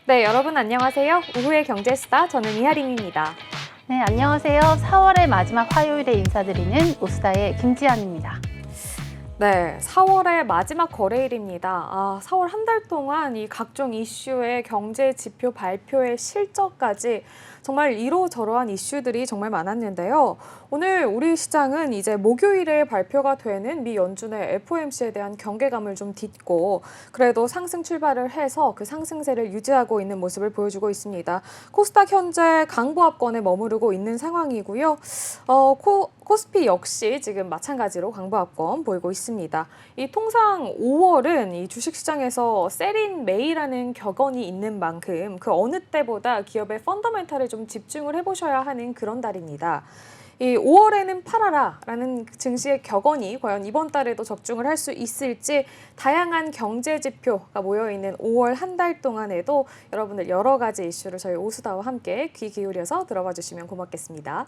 네, 여러분 안녕하세요. 오후의 경제수다 저는 이하림입니다. 네, 안녕하세요. 4월의 마지막 화요일에 인사드리는 오수다의 김지연입니다. 네, 4월의 마지막 거래일입니다. 4월 한 달 동안 이 각종 이슈의 경제 지표 발표의 실적까지 정말 이로저로한 이슈들이 정말 많았는데요. 오늘 우리 시장은 이제 목요일에 발표가 되는 미 연준의 FOMC에 대한 경계감을 좀 딛고 그래도 상승 출발을 해서 그 상승세를 유지하고 있는 모습을 보여주고 있습니다. 코스닥 현재 강보합권에 머무르고 있는 상황이고요. 코스피 역시 지금 마찬가지로 강보합권 보이고 있습니다. 이 통상 5월은 이 주식시장에서 셀인 메이라는 격언이 있는 만큼 그 어느 때보다 기업의 펀더멘탈에 좀 집중을 해보셔야 하는 그런 달입니다. 이 5월에는 팔아라라는 증시의 격언이 과연 이번 달에도 적중을 할 수 있을지 다양한 경제 지표가 모여있는 5월 한 달 동안에도 여러분들 여러 가지 이슈를 저희 오수다와 함께 귀 기울여서 들어봐 주시면 고맙겠습니다.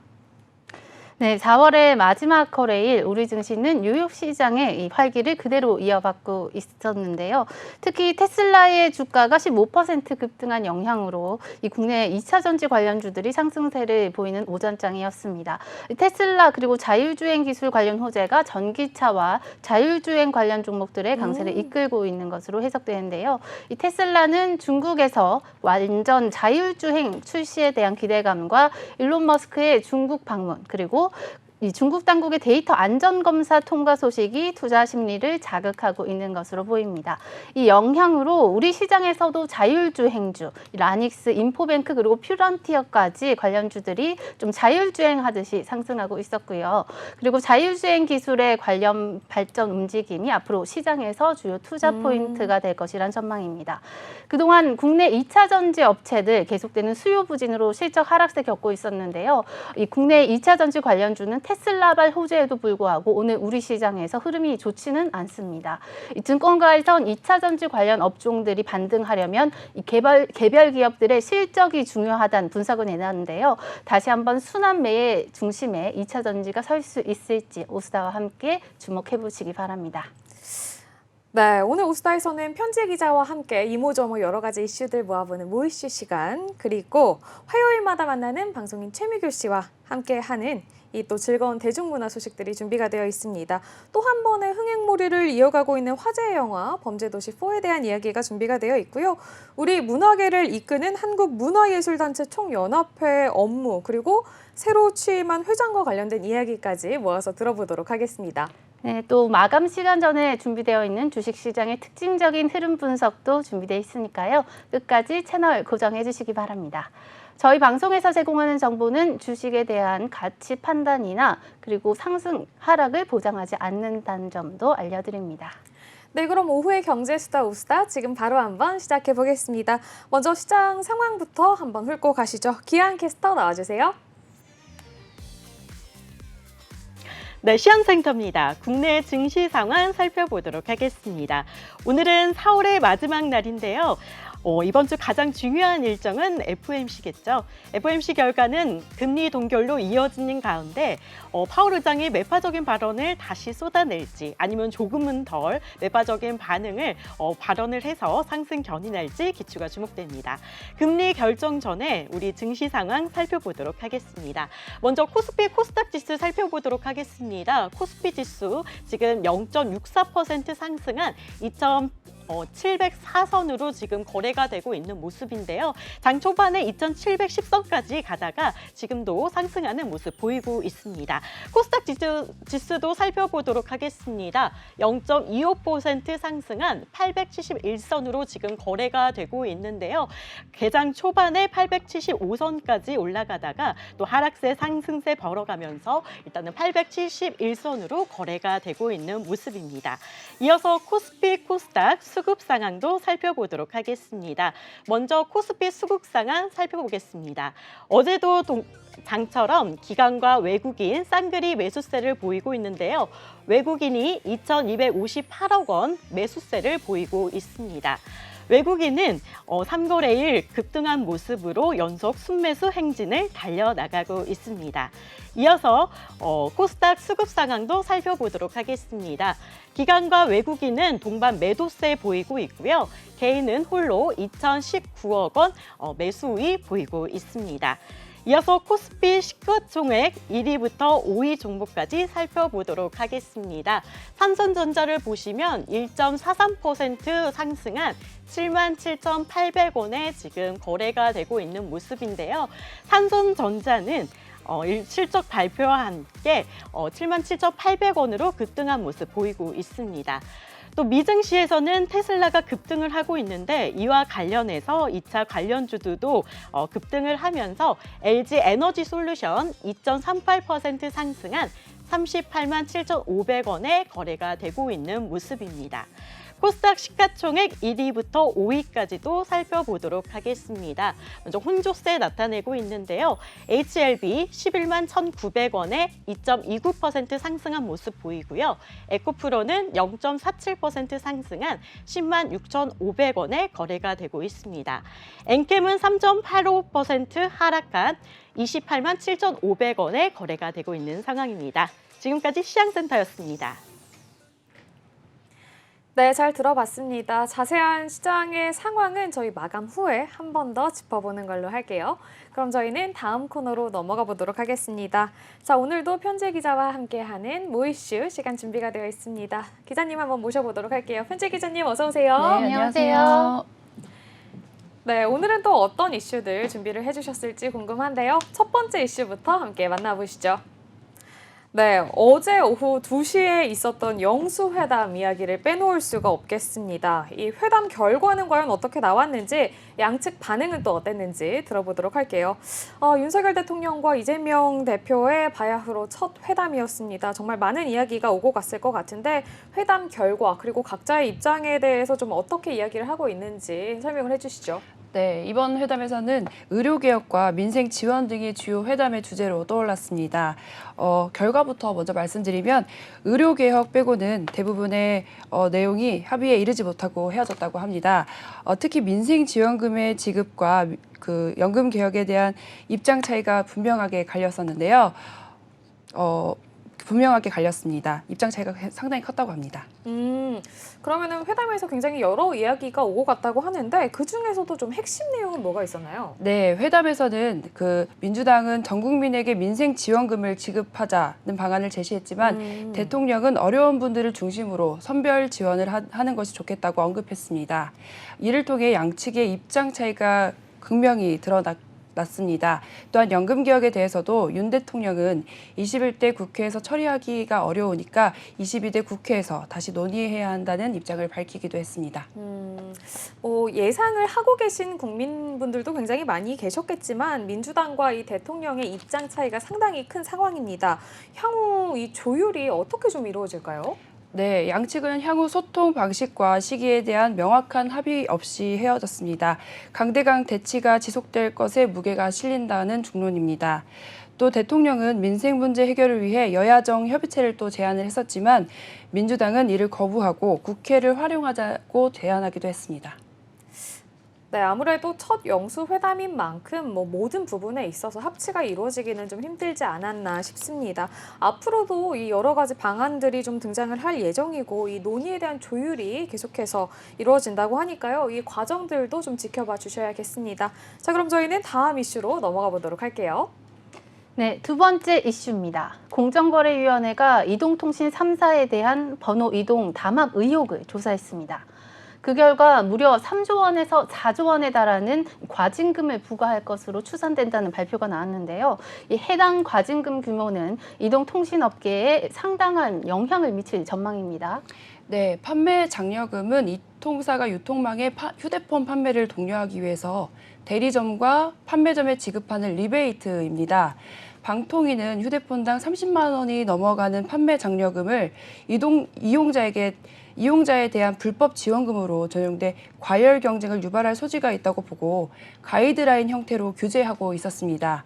네, 4월의 마지막 거래일 우리 증시는 뉴욕 시장의 이 활기를 그대로 이어받고 있었는데요. 특히 테슬라의 주가가 15% 급등한 영향으로 이 국내 2차 전지 관련주들이 상승세를 보이는 오전장이었습니다. 테슬라 그리고 자율주행 기술 관련 호재가 전기차와 자율주행 관련 종목들의 강세를 이끌고 있는 것으로 해석되는데요. 이 테슬라는 중국에서 완전 자율주행 출시에 대한 기대감과 일론 머스크의 중국 방문 그리고 이 중국 당국의 데이터 안전검사 통과 소식이 투자 심리를 자극하고 있는 것으로 보입니다. 이 영향으로 우리 시장에서도 자율주행주, 라닉스, 인포뱅크 그리고 퓨런티어까지 관련주들이 좀 자율주행하듯이 상승하고 있었고요. 그리고 자율주행 기술의 관련 발전 움직임이 앞으로 시장에서 주요 투자 포인트가 될 것이란 전망입니다. 그동안 국내 2차 전지 업체들 계속되는 수요 부진으로 실적 하락세 겪고 있었는데요. 이 국내 2차 전지 관련주는 테슬라발 호재에도 불구하고 오늘 우리 시장에서 흐름이 좋지는 않습니다. 이 증권가에선 2차 전지 관련 업종들이 반등하려면 이 개별 기업들의 실적이 중요하다는 분석을 내놨는데요. 다시 한번 순환매의 중심에 2차 전지가 설 수 있을지 오수다와 함께 주목해 보시기 바랍니다. 네, 오늘 오수다에서는 편지 기자와 함께 이모저모 여러 가지 이슈들 모아보는 모이슈 시간, 그리고 화요일마다 만나는 방송인 최미규 씨와 함께하는 이 또 즐거운 대중문화 소식들이 준비가 되어 있습니다. 또 한 번의 흥행몰이를 이어가고 있는 화제의 영화 범죄도시 4에 대한 이야기가 준비가 되어 있고요. 우리 문화계를 이끄는 한국문화예술단체 총연합회 업무 그리고 새로 취임한 회장과 관련된 이야기까지 모아서 들어보도록 하겠습니다. 네, 또 마감 시간 전에 준비되어 있는 주식시장의 특징적인 흐름 분석도 준비되어 있으니까요. 끝까지 채널 고정해 주시기 바랍니다. 저희 방송에서 제공하는 정보는 주식에 대한 가치 판단이나 그리고 상승, 하락을 보장하지 않는다는 점도 알려드립니다. 네, 그럼 오후의 경제수다 오수다 지금 바로 한번 시작해 보겠습니다. 먼저 시장 상황부터 한번 훑고 가시죠. 기안 캐스터 나와주세요. 네, 시황센터입니다. 국내 증시 상황 살펴보도록 하겠습니다. 오늘은 4월의 마지막 날인데요. 이번 주 가장 중요한 일정은 FOMC겠죠. FOMC 결과는 금리 동결로 이어지는 가운데 파월 의장이 매파적인 발언을 다시 쏟아낼지 아니면 조금은 덜 매파적인 발언을 해서 상승 견인할지 기추가 주목됩니다. 금리 결정 전에 우리 증시 상황 살펴보도록 하겠습니다. 먼저 코스피 코스닥 지수 살펴보도록 하겠습니다. 코스피 지수 지금 0.64% 상승한 2,704선으로 지금 거래가 되고 있는 모습인데요. 장 초반에 2,710선까지 가다가 지금도 상승하는 모습 보이고 있습니다. 코스닥 지수도 살펴보도록 하겠습니다. 0.25% 상승한 871선으로 지금 거래가 되고 있는데요. 개장 초반에 875선까지 올라가다가 또 하락세 상승세 벌어가면서 일단은 871선으로 거래가 되고 있는 모습입니다. 이어서 코스피 코스닥 수급 상황도 살펴보도록 하겠습니다. 먼저 코스피 수급 상황 살펴보겠습니다. 어제도 장처럼 기관과 외국인 쌍그리 매수세를 보이고 있는데요. 외국인이 2,258억 원 매수세를 보이고 있습니다. 외국인은 3거래일 급등한 모습으로 연속 순매수 행진을 달려나가고 있습니다. 이어서 코스닥 수급 상황도 살펴보도록 하겠습니다. 기관과 외국인은 동반 매도세 보이고 있고요. 개인은 홀로 2,019억 원 매수이 보이고 있습니다. 이어서 코스피 시가총액 1위부터 5위 종목까지 살펴보도록 하겠습니다. 삼성전자를 보시면 1.43% 상승한 77,800원에 지금 거래가 되고 있는 모습인데요. 삼성전자는 실적 발표와 함께 77,800원으로 급등한 모습 보이고 있습니다. 또 미증시에서는 테슬라가 급등을 하고 있는데 이와 관련해서 2차 관련주들도 급등을 하면서 LG 에너지 솔루션 2.38% 상승한 38만 7,500원에 거래가 되고 있는 모습입니다. 코스닥 시가총액 1위부터 5위까지도 살펴보도록 하겠습니다. 먼저 혼조세 나타내고 있는데요. HLB 11만 1,900원에 2.29% 상승한 모습 보이고요. 에코프로는 0.47% 상승한 10만 6,500원에 거래가 되고 있습니다. 엔캠은 3.85% 하락한 28만 7,500원에 거래가 되고 있는 상황입니다. 지금까지 시장센터였습니다. 네, 잘 들어봤습니다. 자세한 시장의 상황은 저희 마감 후에 한 번 더 짚어보는 걸로 할게요. 그럼 저희는 다음 코너로 넘어가 보도록 하겠습니다. 자, 오늘도 편재 기자와 함께하는 모이슈 시간 준비가 되어 있습니다. 기자님 한번 모셔보도록 할게요. 편재 기자님 어서 오세요. 네, 안녕하세요. 네, 오늘은 또 어떤 이슈들 준비를 해주셨을지 궁금한데요. 첫 번째 이슈부터 함께 만나보시죠. 네, 어제 오후 2시에 있었던 영수회담 이야기를 빼놓을 수가 없겠습니다. 이 회담 결과는 과연 어떻게 나왔는지, 양측 반응은 또 어땠는지 들어보도록 할게요. 윤석열 대통령과 이재명 대표의 바야흐로 첫 회담이었습니다. 정말 많은 이야기가 오고 갔을 것 같은데 회담 결과 그리고 각자의 입장에 대해서 좀 어떻게 이야기를 하고 있는지 설명을 해주시죠. 네, 이번 회담에서는 의료개혁과 민생 지원 등이 주요 회담의 주제로 떠올랐습니다. 결과부터 먼저 말씀드리면 의료개혁 빼고는 대부분의 내용이 합의에 이르지 못하고 헤어졌다고 합니다. 특히 민생지원금의 지급과 그 연금 개혁에 대한 입장 차이가 분명하게 갈렸었는데요. 분명하게 갈렸습니다. 입장 차이가 상당히 컸다고 합니다. 그러면은 회담에서 굉장히 여러 이야기가 오고 갔다고 하는데 그 중에서도 좀 핵심 내용은 뭐가 있었나요? 네, 회담에서는 민주당은 전 국민에게 민생 지원금을 지급하자는 방안을 제시했지만 대통령은 어려운 분들을 중심으로 선별 지원을 하는 것이 좋겠다고 언급했습니다. 이를 통해 양측의 입장 차이가 극명히 드러났습니다. 또한 연금 개혁에 대해서도 윤 대통령은 21대 국회에서 처리하기가 어려우니까 22대 국회에서 다시 논의해야 한다는 입장을 밝히기도 했습니다. 예상을 하고 계신 국민분들도 굉장히 많이 계셨겠지만 민주당과 이 대통령의 입장 차이가 상당히 큰 상황입니다. 향후 이 조율이 어떻게 좀 이루어질까요? 네, 양측은 향후 소통 방식과 시기에 대한 명확한 합의 없이 헤어졌습니다. 강대강 대치가 지속될 것에 무게가 실린다는 중론입니다. 또 대통령은 민생 문제 해결을 위해 여야정 협의체를 또 제안을 했었지만 민주당은 이를 거부하고 국회를 활용하자고 제안하기도 했습니다. 네, 아무래도 첫 영수회담인 만큼 모든 부분에 있어서 합치가 이루어지기는 좀 힘들지 않았나 싶습니다. 앞으로도 이 여러 가지 방안들이 좀 등장을 할 예정이고 이 논의에 대한 조율이 계속해서 이루어진다고 하니까요. 이 과정들도 좀 지켜봐 주셔야겠습니다. 자, 그럼 저희는 다음 이슈로 넘어가 보도록 할게요. 네, 두 번째 이슈입니다. 공정거래위원회가 이동통신 3사에 대한 번호 이동 담합 의혹을 조사했습니다. 그 결과 무려 3조 원에서 4조 원에 달하는 과징금을 부과할 것으로 추산된다는 발표가 나왔는데요. 이 해당 과징금 규모는 이동통신업계에 상당한 영향을 미칠 전망입니다. 네, 판매 장려금은 이 통사가 유통망의 휴대폰 판매를 독려하기 위해서 대리점과 판매점에 지급하는 리베이트입니다. 방통위는 휴대폰당 30만 원이 넘어가는 판매 장려금을 이용자에 대한 불법 지원금으로 전용돼 과열 경쟁을 유발할 소지가 있다고 보고 가이드라인 형태로 규제하고 있었습니다.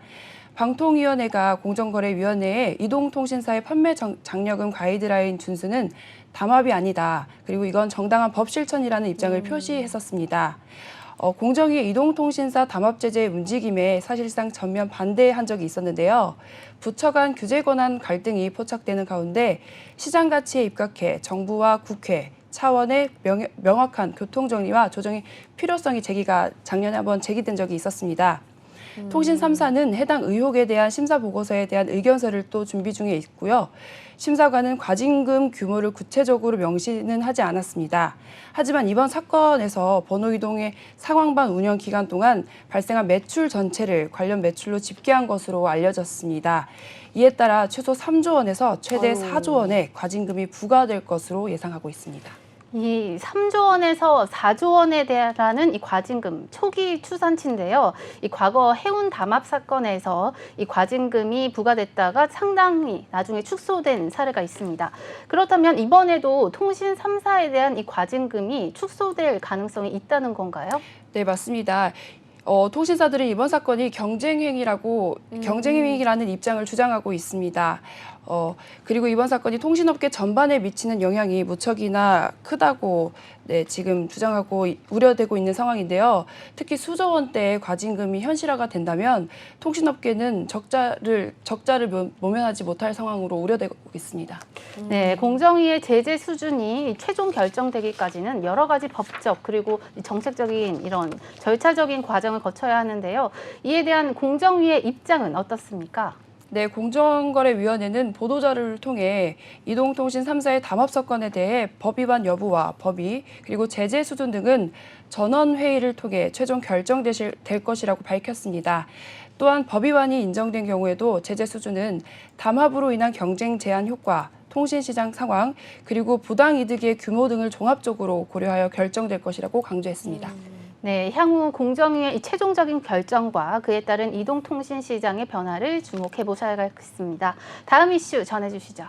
방통위원회가 공정거래위원회에 이동통신사의 판매 장려금 가이드라인 준수는 담합이 아니다. 그리고 이건 정당한 법 실천이라는 입장을 표시했었습니다. 공정위의 이동통신사 담합 제재의 움직임에 사실상 전면 반대한 적이 있었는데요. 부처 간 규제 권한 갈등이 포착되는 가운데 시장 가치에 입각해 정부와 국회 차원의 명확한 교통 정리와 조정의 필요성이 작년에 한번 제기된 적이 있었습니다. 통신 3사는 해당 의혹에 대한 심사 보고서에 대한 의견서를 또 준비 중에 있고요. 심사관은 과징금 규모를 구체적으로 명시는 하지 않았습니다. 하지만 이번 사건에서 번호 이동의 상황반 운영 기간 동안 발생한 매출 전체를 관련 매출로 집계한 것으로 알려졌습니다. 이에 따라 최소 3조 원에서 최대 4조 원의 과징금이 부과될 것으로 예상하고 있습니다. 이 3조 원에서 4조 원에 대한 이 과징금 초기 추산치인데요. 이 과거 해운 담합 사건에서 이 과징금이 부과됐다가 상당히 나중에 축소된 사례가 있습니다. 그렇다면 이번에도 통신 3사에 대한 이 과징금이 축소될 가능성이 있다는 건가요? 네, 맞습니다. 통신사들은 이번 사건이 경쟁행위라는 입장을 주장하고 있습니다. 그리고 이번 사건이 통신업계 전반에 미치는 영향이 무척이나 크다고 지금 주장하고 우려되고 있는 상황인데요. 특히 수조 원대의 과징금이 현실화가 된다면 통신업계는 적자를 모면하지 못할 상황으로 우려되고 있습니다. 네, 공정위의 제재 수준이 최종 결정되기까지는 여러 가지 법적 그리고 정책적인 이런 절차적인 과정을 거쳐야 하는데요. 이에 대한 공정위의 입장은 어떻습니까? 네, 공정거래위원회는 보도자료를 통해 이동통신 3사의 담합 사건에 대해 법 위반 여부와 법의 그리고 제재 수준 등은 전원회의를 통해 최종 결정될 것이라고 밝혔습니다. 또한 법 위반이 인정된 경우에도 제재 수준은 담합으로 인한 경쟁 제한 효과, 통신시장 상황, 그리고 부당이득의 규모 등을 종합적으로 고려하여 결정될 것이라고 강조했습니다. 네, 향후 공정위의 이 최종적인 결정과 그에 따른 이동통신 시장의 변화를 주목해 보셔야겠습니다. 다음 이슈 전해주시죠.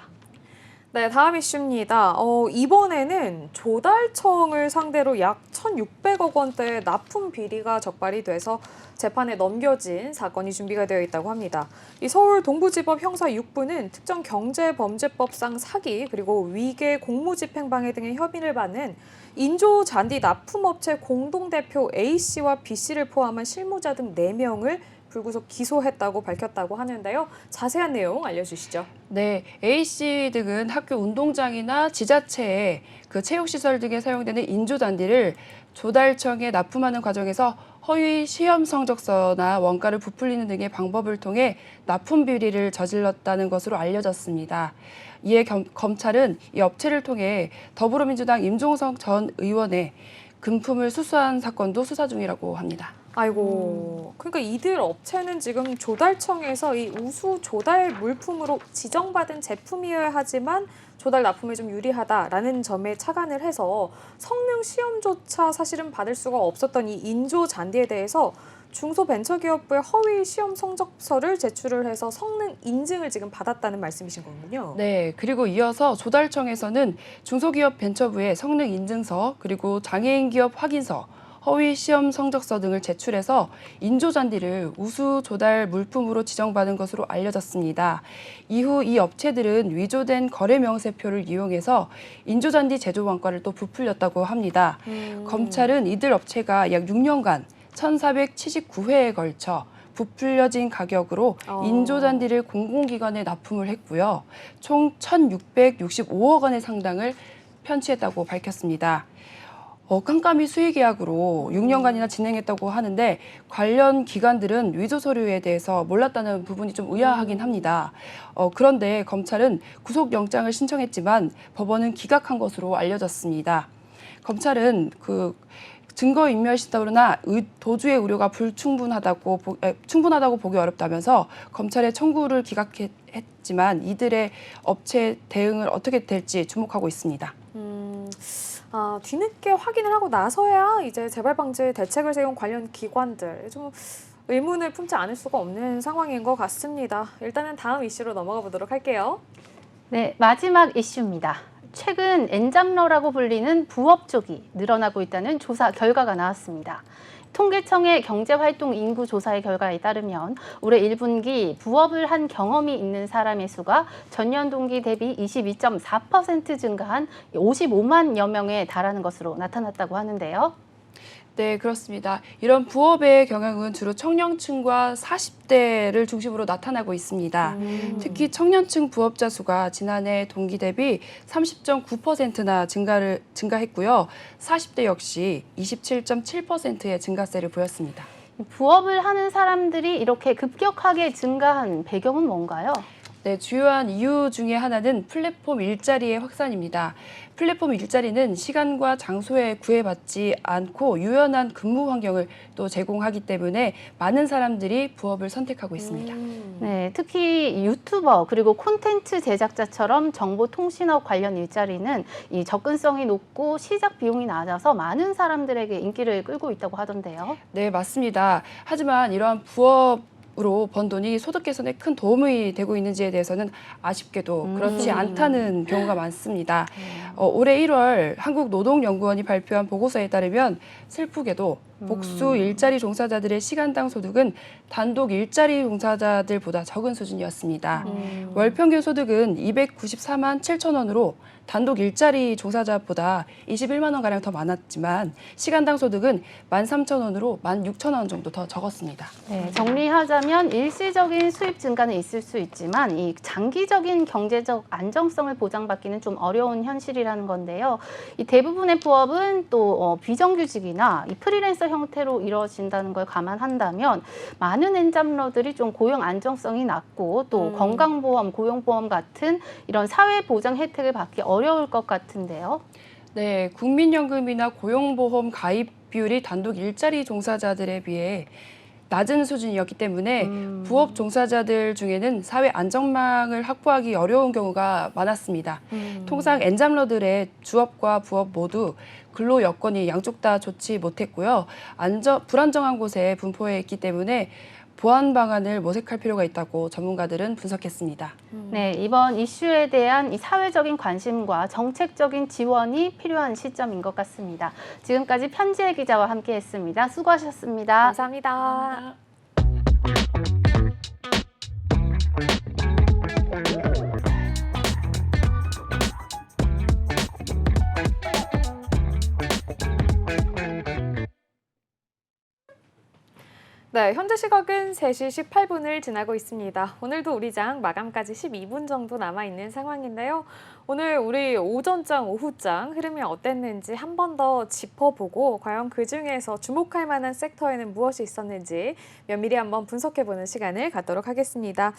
네, 다음 이슈입니다. 이번에는 조달청을 상대로 약 1,600억 원대의 납품 비리가 적발이 돼서 재판에 넘겨진 사건이 준비가 되어 있다고 합니다. 이 서울 동부지법 형사 6부는 특정 경제범죄법상 사기 그리고 위계 공무집행방해 등의 혐의를 받는 인조 잔디 납품업체 공동대표 A씨와 B씨를 포함한 실무자 등 4명을 불구속 기소했다고 밝혔다고 하는데요. 자세한 내용 알려주시죠. 네, A씨 등은 학교 운동장이나 지자체의 그 체육시설 등에 사용되는 인조잔디를 조달청에 납품하는 과정에서 허위 시험 성적서나 원가를 부풀리는 등의 방법을 통해 납품 비리를 저질렀다는 것으로 알려졌습니다. 이에 검찰은 이 업체를 통해 더불어민주당 임종석 전 의원의 금품을 수수한 사건도 수사 중이라고 합니다. 아이고, 그러니까 이들 업체는 지금 조달청에서 이 우수 조달 물품으로 지정받은 제품이어야 하지만 조달 납품에 좀 유리하다라는 점에 착안을 해서 성능 시험조차 사실은 받을 수가 없었던 이 인조 잔디에 대해서 중소벤처기업부의 허위 시험 성적서를 제출을 해서 성능 인증을 지금 받았다는 말씀이신 거군요. 네, 그리고 이어서 조달청에서는 중소기업 벤처부의 성능 인증서 그리고 장애인 기업 확인서 허위 시험 성적서 등을 제출해서 인조잔디를 우수 조달 물품으로 지정받은 것으로 알려졌습니다. 이후 이 업체들은 위조된 거래 명세표를 이용해서 인조잔디 제조 원가를 또 부풀렸다고 합니다. 검찰은 이들 업체가 약 6년간 1,479회에 걸쳐 부풀려진 가격으로 인조잔디를 공공기관에 납품을 했고요. 총 1,665억 원의 상당을 편취했다고 밝혔습니다. 깜깜이 수의계약으로 6년간이나 진행했다고 하는데 관련 기관들은 위조 서류에 대해서 몰랐다는 부분이 좀 의아하긴 합니다. 그런데 검찰은 구속영장을 신청했지만 법원은 기각한 것으로 알려졌습니다. 검찰은 증거인멸시도나 도주의 우려가 충분하다고 보기 어렵다면서 검찰의 청구를 기각했지만 이들의 업체 대응을 어떻게 될지 주목하고 있습니다. 뒤늦게 확인을 하고 나서야 이제 재발 방지 대책을 세운 관련 기관들 좀 의문을 품지 않을 수가 없는 상황인 것 같습니다. 일단은 다음 이슈로 넘어가 보도록 할게요. 네, 마지막 이슈입니다. 최근 엔잡러라고 불리는 부업 쪽이 늘어나고 있다는 조사 결과가 나왔습니다. 통계청의 경제활동 인구 조사의 결과에 따르면 올해 1분기 부업을 한 경험이 있는 사람의 수가 전년 동기 대비 22.4% 증가한 55만여 명에 달하는 것으로 나타났다고 하는데요. 네, 그렇습니다. 이런 부업의 경향은 주로 청년층과 40대를 중심으로 나타나고 있습니다. 특히 청년층 부업자 수가 지난해 동기 대비 30.9%나 증가했고요. 40대 역시 27.7%의 증가세를 보였습니다. 부업을 하는 사람들이 이렇게 급격하게 증가한 배경은 뭔가요? 네, 주요한 이유 중에 하나는 플랫폼 일자리의 확산입니다. 플랫폼 일자리는 시간과 장소에 구애받지 않고 유연한 근무 환경을 또 제공하기 때문에 많은 사람들이 부업을 선택하고 있습니다. 네, 특히 유튜버 그리고 콘텐츠 제작자처럼 정보통신업 관련 일자리는 이 접근성이 높고 시작 비용이 낮아서 많은 사람들에게 인기를 끌고 있다고 하던데요. 네, 맞습니다. 하지만 이러한 부업으로 번 돈이 소득 개선에 큰 도움이 되고 있는지에 대해서는 아쉽게도 그렇지 않다는 경우가 많습니다. 올해 1월 한국노동연구원이 발표한 보고서에 따르면 슬프게도 복수 일자리 종사자들의 시간당 소득은 단독 일자리 종사자들보다 적은 수준이었습니다. 월 평균 소득은 294만 7천 원으로 단독 일자리 종사자보다 21만 원가량 더 많았지만 시간당 소득은 13,000원으로 16,000원 정도 더 적었습니다. 네, 정리하자면 일시적인 수입 증가는 있을 수 있지만 이 장기적인 경제적 안정성을 보장받기는 좀 어려운 현실이라는 건데요. 이 대부분의 부업은 또 비정규직이나 이 프리랜서 형태로 이루어진다는 걸 감안한다면 많은 엔잡러들이 좀 고용 안정성이 낮고 또 건강보험, 고용보험 같은 이런 사회보장 혜택을 받기 어려울 것 같은데요. 네, 국민연금이나 고용보험 가입 비율이 단독 일자리 종사자들에 비해 낮은 수준이었기 때문에 부업 종사자들 중에는 사회 안전망을 확보하기 어려운 경우가 많았습니다. 통상 엔잡러들의 주업과 부업 모두 근로 여건이 양쪽 다 좋지 못했고요. 불안정한 곳에 분포해 있기 때문에 보완 방안을 모색할 필요가 있다고 전문가들은 분석했습니다. 네, 이번 이슈에 대한 이 사회적인 관심과 정책적인 지원이 필요한 시점인 것 같습니다. 지금까지 편지혜 기자와 함께했습니다. 수고하셨습니다. 감사합니다. 네, 현재 시각은 3시 18분을 지나고 있습니다. 오늘도 우리 장 마감까지 12분 정도 남아있는 상황인데요. 오늘 우리 오전장, 오후장 흐름이 어땠는지 한 번 더 짚어보고 과연 그중에서 주목할 만한 섹터에는 무엇이 있었는지 면밀히 한번 분석해보는 시간을 갖도록 하겠습니다.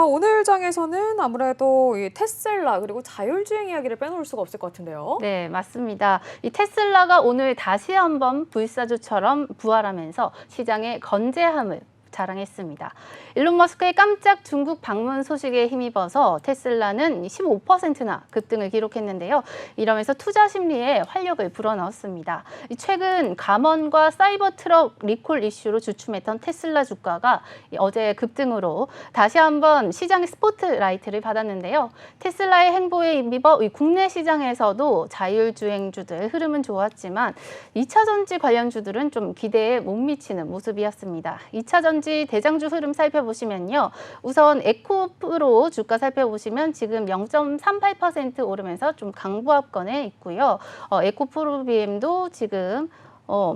오늘 장에서는 아무래도 이 테슬라 그리고 자율주행 이야기를 빼놓을 수가 없을 것 같은데요. 네, 맞습니다. 이 테슬라가 오늘 다시 한번 불사조처럼 부활하면서 시장의 건재함을 자랑했습니다. 일론 머스크의 깜짝 중국 방문 소식에 힘입어서 테슬라는 15%나 급등을 기록했는데요. 이러면서 투자 심리에 활력을 불어넣었습니다. 최근 감원과 사이버 트럭 리콜 이슈로 주춤했던 테슬라 주가가 어제 급등으로 다시 한번 시장의 스포트라이트를 받았는데요. 테슬라의 행보에 힘입어 국내 시장에서도 자율주행주들 흐름은 좋았지만 2차 전지 관련주들은 좀 기대에 못 미치는 모습이었습니다. 2차 전지 대장주 흐름 살펴보시면요. 우선 에코프로 주가 살펴보시면 지금 0.38% 오르면서 좀 강보합권에 있고요. 에코프로비엠도 지금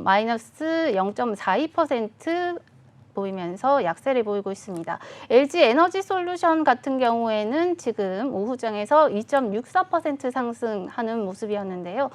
마이너스 0.42% 보이면서 약세를 보이고 있습니다. LG 에너지 솔루션 같은 경우에는 지금 오후장에서 2.64% 상승하는 모습이었는데요.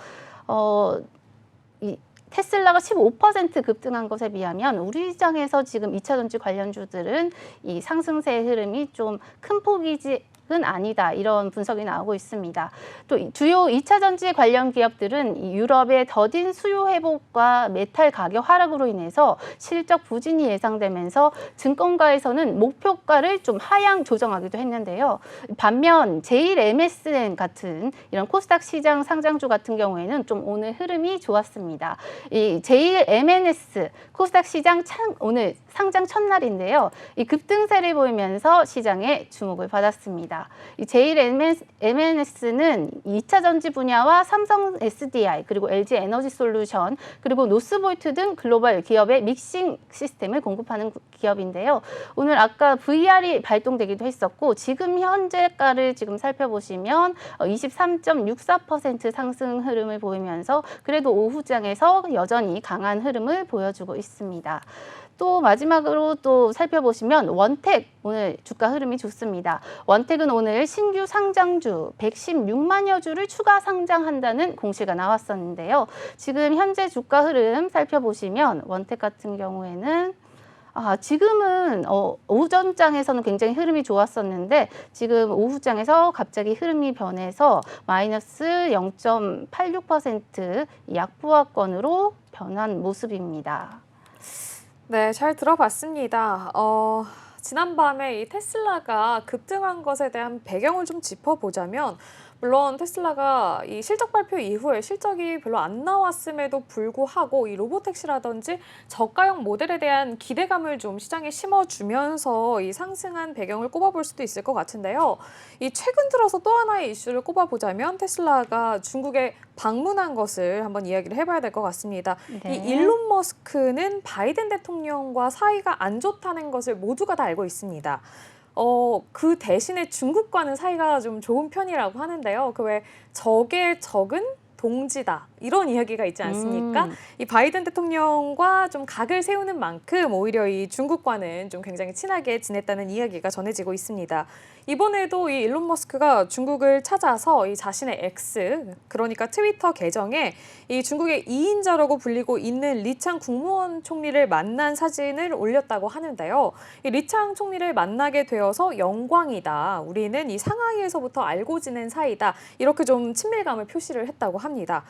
테슬라가 15% 급등한 것에 비하면 우리 시장에서 지금 2차 전지 관련주들은 이 상승세 흐름이 좀 큰 폭이지 은 아니다 이런 분석이 나오고 있습니다. 또 주요 2차 전지 관련 기업들은 유럽의 더딘 수요 회복과 메탈 가격 하락으로 인해서 실적 부진이 예상되면서 증권가에서는 목표가를 좀 하향 조정하기도 했는데요. 반면 제일 MSN 같은 이런 코스닥 시장 상장주 같은 경우에는 좀 오늘 흐름이 좋았습니다. 이 제일 MNS 코스닥 시장 오늘 상장 첫날인데요. 이 급등세를 보이면서 시장에 주목을 받았습니다. 있습니다. 이 제일 MNS는 2차 전지 분야와 삼성 SDI 그리고 LG 에너지 솔루션 그리고 노스볼트 등 글로벌 기업의 믹싱 시스템을 공급하는 기업인데요. 오늘 아까 VR이 발동되기도 했었고 지금 현재가를 지금 살펴보시면 23.64% 상승 흐름을 보이면서 그래도 오후장에서 여전히 강한 흐름을 보여주고 있습니다. 또 마지막으로 또 살펴보시면 원택 오늘 주가 흐름이 좋습니다. 원택은 오늘 신규 상장주 116만여 주를 추가 상장한다는 공시가 나왔었는데요. 지금 현재 주가 흐름 살펴보시면 원택 같은 경우에는 지금은 오전장에서는 굉장히 흐름이 좋았었는데 지금 오후장에서 갑자기 흐름이 변해서 마이너스 0.86% 약보합권으로 변한 모습입니다. 네, 잘 들어봤습니다. 지난밤에 이 테슬라가 급등한 것에 대한 배경을 좀 짚어보자면 물론 테슬라가 이 실적 발표 이후에 실적이 별로 안 나왔음에도 불구하고 이 로보택시라든지 저가형 모델에 대한 기대감을 좀 시장에 심어주면서 이 상승한 배경을 꼽아볼 수도 있을 것 같은데요. 이 최근 들어서 또 하나의 이슈를 꼽아보자면 테슬라가 중국에 방문한 것을 한번 이야기를 해봐야 될 것 같습니다. 네. 이 일론 머스크는 바이든 대통령과 사이가 안 좋다는 것을 모두가 다 알고 있습니다. 그 대신에 중국과는 사이가 좀 좋은 편이라고 하는데요. 그 외 적의 적은 동지다. 이런 이야기가 있지 않습니까? 이 바이든 대통령과 좀 각을 세우는 만큼 오히려 이 중국과는 좀 굉장히 친하게 지냈다는 이야기가 전해지고 있습니다. 이번에도 이 일론 머스크가 중국을 찾아서 이 자신의 X, 그러니까 트위터 계정에 이 중국의 2인자라고 불리고 있는 리창 국무원 총리를 만난 사진을 올렸다고 하는데요. 이 리창 총리를 만나게 되어서 영광이다. 우리는 이 상하이에서부터 알고 지낸 사이다. 이렇게 좀 친밀감을 표시를 했다고 합니다.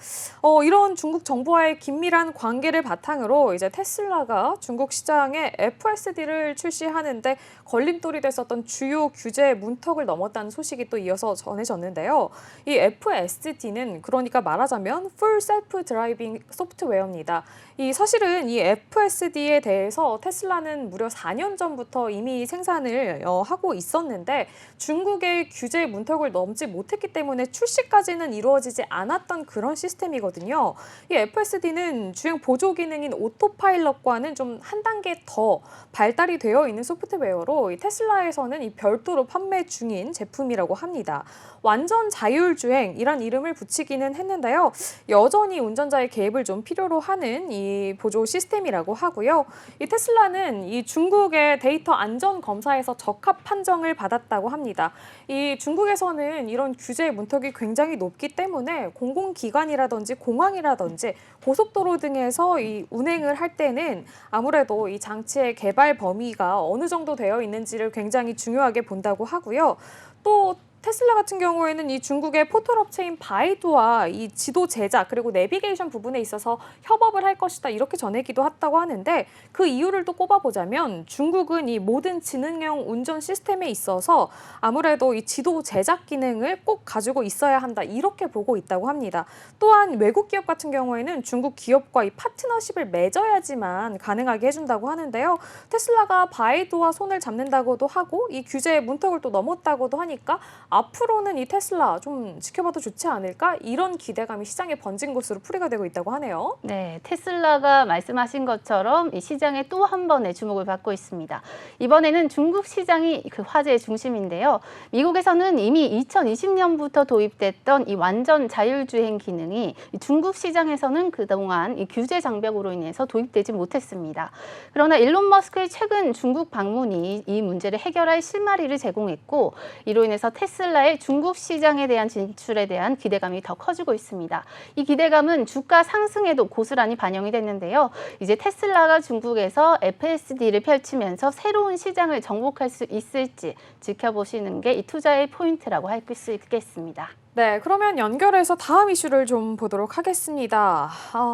이런 중국 정부와의 긴밀한 관계를 바탕으로 이제 테슬라가 중국 시장에 FSD를 출시하는데 걸림돌이 됐었던 주요 규제 문턱을 넘었다는 소식이 또 이어서 전해졌는데요. 이 FSD는 그러니까 말하자면 Full Self Driving 소프트웨어입니다. 이 사실은 이 FSD에 대해서 테슬라는 무려 4년 전부터 이미 생산을 하고 있었는데 중국의 규제 문턱을 넘지 못했기 때문에 출시까지는 이루어지지 않았던 그런 시스템이거든요. 이 FSD는 주행 보조 기능인 오토파일럿과는 좀 한 단계 더 발달이 되어 있는 소프트웨어로 이 테슬라에서는 이 별도로 판매 중인 제품이라고 합니다. 완전 자율주행이란 이름을 붙이기는 했는데요. 여전히 운전자의 개입을 좀 필요로 하는 이 보조 시스템이라고 하고요. 이 테슬라는 이 중국의 데이터 안전 검사에서 적합 판정을 받았다고 합니다. 이 중국에서는 이런 규제 문턱이 굉장히 높기 때문에 공공기관이라든지 공항이라든지 고속도로 등에서 이 운행을 할 때는 아무래도 이 장치의 개발 범위가 어느 정도 되어 있는지를 굉장히 중요하게 본다고 하고요. 또 테슬라 같은 경우에는 이 중국의 포털업체인 바이두와 이 지도 제작 그리고 내비게이션 부분에 있어서 협업을 할 것이다 이렇게 전하기도 했다고 하는데 그 이유를 또 꼽아보자면 중국은 이 모든 지능형 운전 시스템에 있어서 아무래도 이 지도 제작 기능을 꼭 가지고 있어야 한다 이렇게 보고 있다고 합니다. 또한 외국 기업 같은 경우에는 중국 기업과 이 파트너십을 맺어야지만 가능하게 해준다고 하는데요. 테슬라가 바이두와 손을 잡는다고도 하고 이 규제의 문턱을 또 넘었다고도 하니까 앞으로는 이 테슬라 좀 지켜봐도 좋지 않을까? 이런 기대감이 시장에 번진 것으로 풀이가 되고 있다고 하네요. 네, 테슬라가 말씀하신 것처럼 이 시장에 또 한 번의 주목을 받고 있습니다. 이번에는 중국 시장이 그 화제의 중심인데요. 미국에서는 이미 2020년부터 도입됐던 이 완전 자율주행 기능이 중국 시장에서는 그동안 이 규제 장벽으로 인해서 도입되지 못했습니다. 그러나 일론 머스크의 최근 중국 방문이 이 문제를 해결할 실마리를 제공했고 이로 인해서 테슬라의 중국 시장에 대한 진출에 대한 기대감이 더 커지고 있습니다. 이 기대감은 주가 상승에도 고스란히 반영이 됐는데요. 이제 테슬라가 중국에서 FSD를 펼치면서 새로운 시장을 정복할 수 있을지 지켜보시는 게 이 투자의 포인트라고 할 수 있겠습니다. 네, 그러면 연결해서 다음 이슈를 좀 보도록 하겠습니다.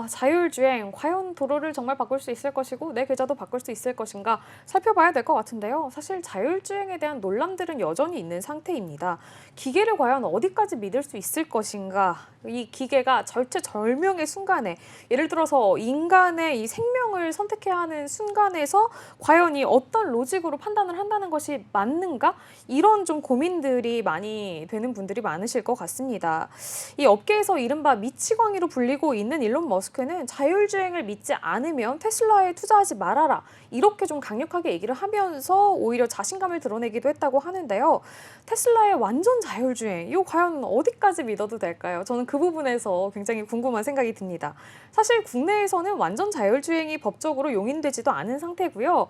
자율주행, 과연 도로를 정말 바꿀 수 있을 것이고 내 계좌도 바꿀 수 있을 것인가 살펴봐야 될 것 같은데요. 사실 자율주행에 대한 논란들은 여전히 있는 상태입니다. 기계를 과연 어디까지 믿을 수 있을 것인가 이 기계가 절체절명의 순간에 예를 들어서 인간의 이 생명을 선택해야 하는 순간에서 과연 이 어떤 로직으로 판단을 한다는 것이 맞는가? 이런 좀 고민들이 많이 되는 분들이 많으실 것 같습니다. 이 업계에서 이른바 미치광이로 불리고 있는 일론 머스크는 자율주행을 믿지 않으면 테슬라에 투자하지 말아라. 이렇게 좀 강력하게 얘기를 하면서 오히려 자신감을 드러내기도 했다고 하는데요. 테슬라의 완전 자율주행, 이거 과연 어디까지 믿어도 될까요? 저는 그 부분에서 굉장히 궁금한 생각이 듭니다. 사실 국내에서는 완전 자율주행이 법적으로 용인되지도 않은 상태고요.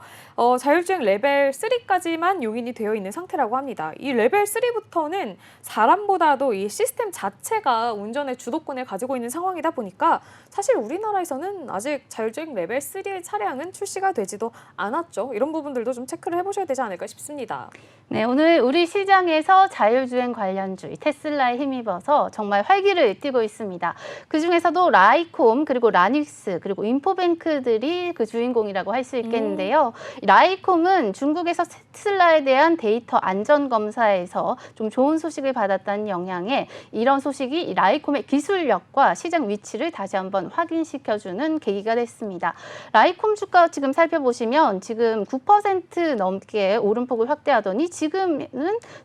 자율주행 레벨 3까지만 용인이 되어 있는 상태라고 합니다. 이 레벨 3부터는 사람보다도 이 시스템 자체가 운전의 주도권을 가지고 있는 상황이다 보니까 사실 우리나라에서는 아직 자율주행 레벨 3의 차량은 출시가 되지도 않았죠. 이런 부분들도 좀 체크를 해보셔야 되지 않을까 싶습니다. 네, 오늘 우리 시장에서 자율주행 관련주 테슬라에 힘입어서 정말 활기를 띠고 있습니다. 그중에서도 라이콤 그리고 라닉스 그리고 인포뱅크들이 그 주인공이라고 할 수 있겠는데요. 라이콤은 중국에서 테슬라에 대한 데이터 안전 검사에서 좀 좋은 소식을 받았다는 영향에 이런 소식이 라이콤의 기술력과 시장 위치를 다시 한번 확인시켜주는 계기가 됐습니다. 라이콤 주가 지금 살펴보시면 지금 9% 넘게 오름폭을 확대하더니 지금은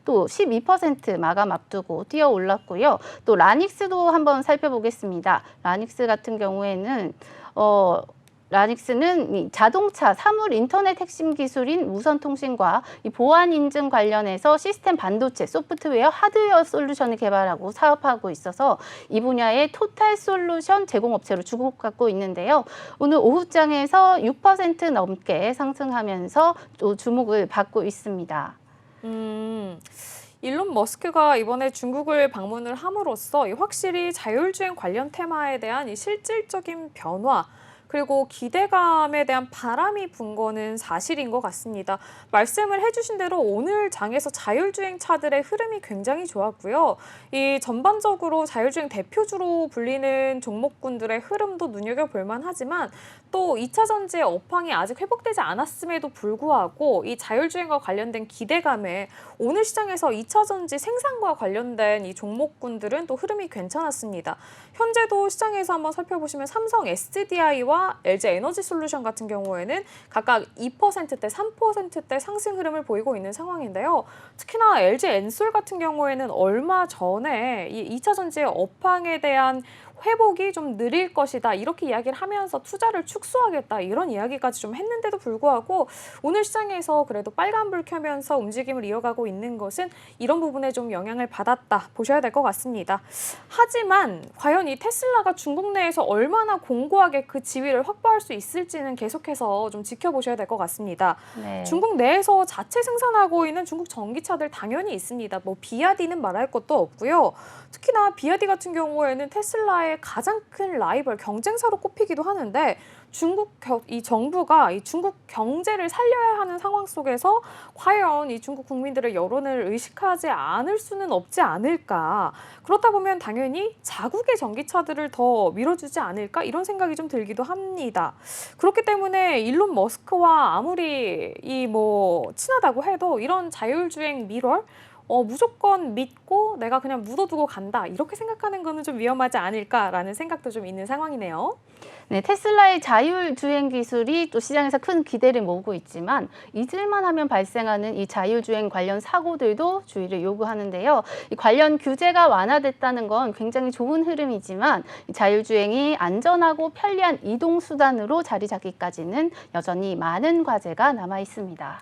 또 12% 마감 앞두고 뛰어 올랐고요. 또 라닉스도 한번 살펴보겠습니다. 라닉스 같은 경우에는 라닉스는 이 자동차, 사물, 인터넷 핵심 기술인 무선통신과 이 보안 인증 관련해서 시스템 반도체, 소프트웨어, 하드웨어 솔루션을 개발하고 사업하고 있어서 이 분야의 토탈 솔루션 제공업체로 주목받고 있는데요. 오늘 오후장에서 6% 넘게 상승하면서 또 주목을 받고 있습니다. 일론 머스크가 이번에 중국을 방문을 함으로써 확실히 자율주행 관련 테마에 대한 이 실질적인 변화 그리고 기대감에 대한 바람이 분 거는 사실인 것 같습니다. 말씀을 해주신 대로 오늘 장에서 자율주행 차들의 흐름이 굉장히 좋았고요. 이 전반적으로 자율주행 대표주로 불리는 종목군들의 흐름도 눈여겨볼 만하지만 또 2차 전지의 업황이 아직 회복되지 않았음에도 불구하고 이 자율주행과 관련된 기대감에 오늘 시장에서 2차 전지 생산과 관련된 이 종목군들은 또 흐름이 괜찮았습니다. 현재도 시장에서 한번 살펴보시면 삼성 SDI와 LG 에너지 솔루션 같은 경우에는 각각 2%대, 3%대 상승 흐름을 보이고 있는 상황인데요. 특히나 LG 엔솔 같은 경우에는 얼마 전에 이 2차 전지의 업황에 대한 회복이 좀 느릴 것이다 이렇게 이야기를 하면서 투자를 축소하겠다 이런 이야기까지 좀 했는데도 불구하고 오늘 시장에서 그래도 빨간불 켜면서 움직임을 이어가고 있는 것은 이런 부분에 좀 영향을 받았다 보셔야 될 것 같습니다. 하지만 과연 이 테슬라가 중국 내에서 얼마나 공고하게 그 지위를 확보할 수 있을지는 계속해서 좀 지켜보셔야 될 것 같습니다. 네. 중국 내에서 자체 생산하고 있는 중국 전기차들 당연히 있습니다. 뭐 비아디는 말할 것도 없고요. 특히나 비아디 같은 경우에는 테슬라의 가장 큰 라이벌 경쟁사로 꼽히기도 하는데 이 정부가 이 중국 경제를 살려야 하는 상황 속에서 과연 이 중국 국민들의 여론을 의식하지 않을 수는 없지 않을까. 그렇다 보면 당연히 자국의 전기차들을 더 밀어주지 않을까 이런 생각이 좀 들기도 합니다. 그렇기 때문에 일론 머스크와 아무리 친하다고 해도 이런 자율주행 밀월 무조건 믿고 내가 그냥 묻어두고 간다 이렇게 생각하는 거는 좀 위험하지 않을까라는 생각도 좀 있는 상황이네요. 네, 테슬라의 자율주행 기술이 또 시장에서 큰 기대를 모으고 있지만 잊을만 하면 발생하는 이 자율주행 관련 사고들도 주의를 요구하는데요. 이 관련 규제가 완화됐다는 건 굉장히 좋은 흐름이지만 이 자율주행이 안전하고 편리한 이동수단으로 자리 잡기까지는 여전히 많은 과제가 남아 있습니다.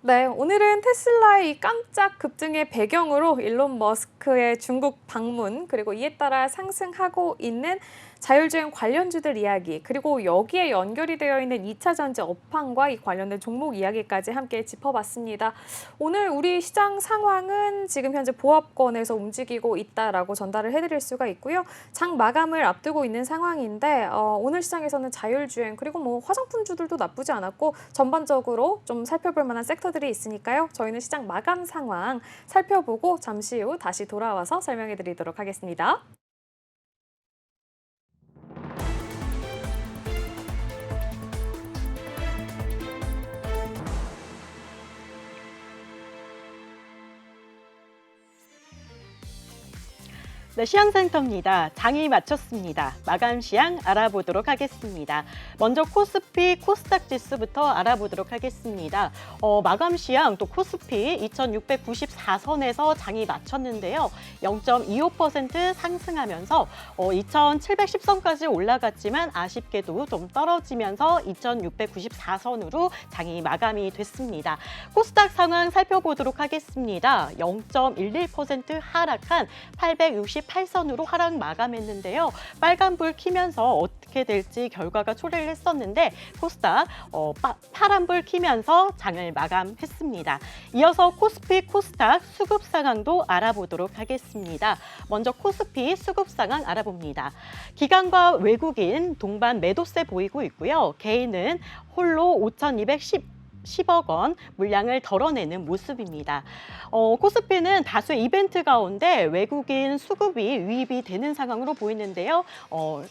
네, 오늘은 테슬라의 이 깜짝 급등의 배경으로 일론 머스크의 중국 방문 그리고 이에 따라 상승하고 있는 자율주행 관련주들 이야기 그리고 여기에 연결이 되어 있는 2차 전지 업황과 이 관련된 종목 이야기까지 함께 짚어봤습니다. 오늘 우리 시장 상황은 지금 현재 보합권에서 움직이고 있다라고 전달을 해드릴 수가 있고요. 장 마감을 앞두고 있는 상황인데 오늘 시장에서는 자율주행 그리고 화장품주들도 나쁘지 않았고 전반적으로 좀 살펴볼 만한 섹터들이 있으니까요. 저희는 시장 마감 상황 살펴보고 잠시 후 다시 돌아와서 설명해드리도록 하겠습니다. 네, 시황센터입니다. 장이 마쳤습니다. 마감 시황 알아보도록 하겠습니다. 먼저 코스피, 코스닥 지수부터 알아보도록 하겠습니다. 마감 시황 또 코스피 2694선에서 장이 마쳤는데요. 0.25% 상승하면서 2710선까지 올라갔지만 아쉽게도 좀 떨어지면서 2694선으로 장이 마감이 됐습니다. 코스닥 상황 살펴보도록 하겠습니다. 0.11% 하락한 868선으로 하락 마감했는데요. 빨간불 키면서 어떻게 될지 결과가 초래를 했었는데 코스닥 파란불 키면서 장을 마감했습니다. 이어서 코스피, 코스닥 수급 상황도 알아보도록 하겠습니다. 먼저 코스피 수급 상황 알아봅니다. 기관과 외국인 동반 매도세 보이고 있고요. 개인은 홀로 5,210억 원 물량을 덜어내는 모습입니다. 코스피는 다수의 이벤트 가운데 외국인 수급이 유입이 되는 상황으로 보이는데요.